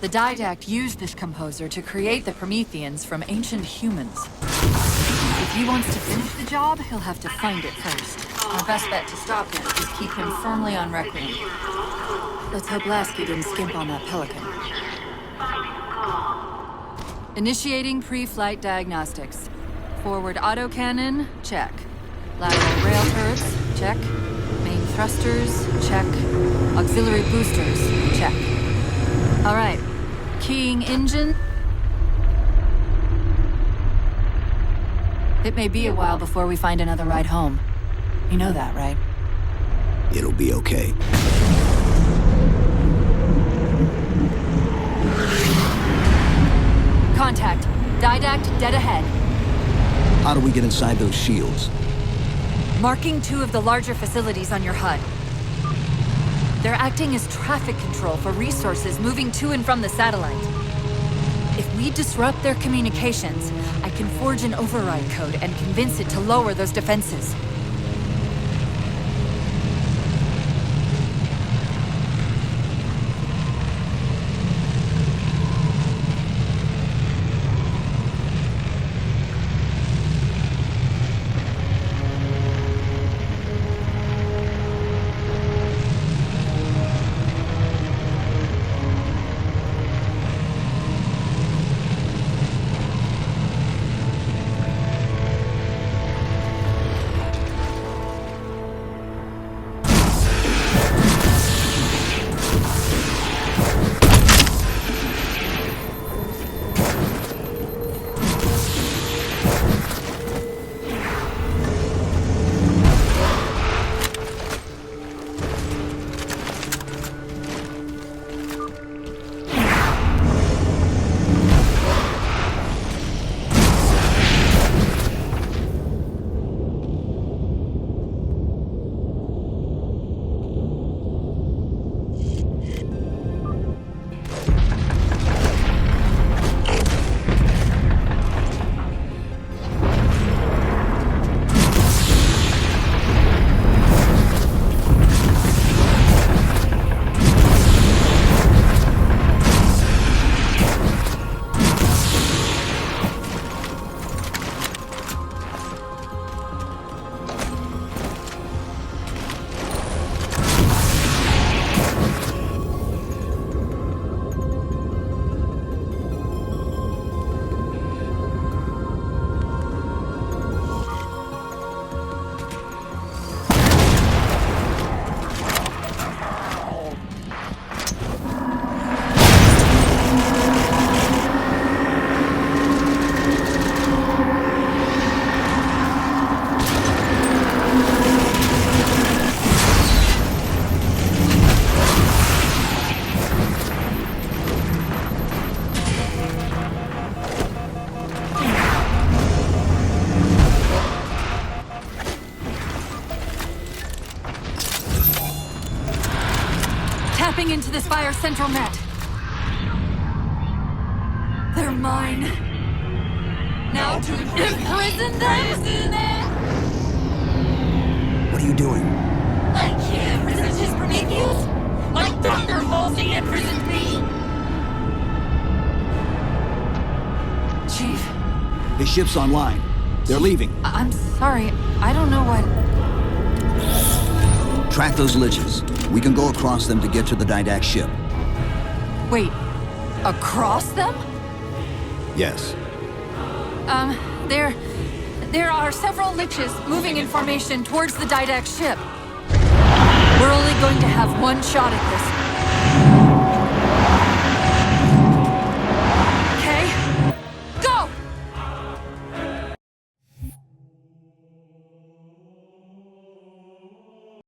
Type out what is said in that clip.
The Didact used this composer to create the Prometheans from ancient humans. If he wants to finish the job, he'll have to find it first. Our best bet to stop him is keep him firmly on Requiem. Let's hope Lasky didn't skimp on that Pelican. Initiating pre-flight diagnostics. Forward autocannon, check. Lateral rail turrets, check. Main thrusters, check. Auxiliary boosters, check. All right. Keying engine. It may be a while before we find another ride home. You know that, right? It'll be okay. Contact. Didact dead ahead. How do we get inside those shields? Marking 2 of the larger facilities on your HUD. They're acting as traffic control for resources moving to and from the satellite. If we disrupt their communications, I can forge an override code and convince it to lower those defenses. Tapping into this fire's central net. They're mine. Now to imprison them? What are you doing? I can't resist his Prometheus! Like thunder falls, he imprisoned me! Chief, The ship's online. They're leaving. I'm sorry. I don't know what... Track those liches. We can go across them to get to the Didact ship. Wait, across them? Yes. There are several liches moving in formation towards the Didact ship. We're only going to have one shot at this.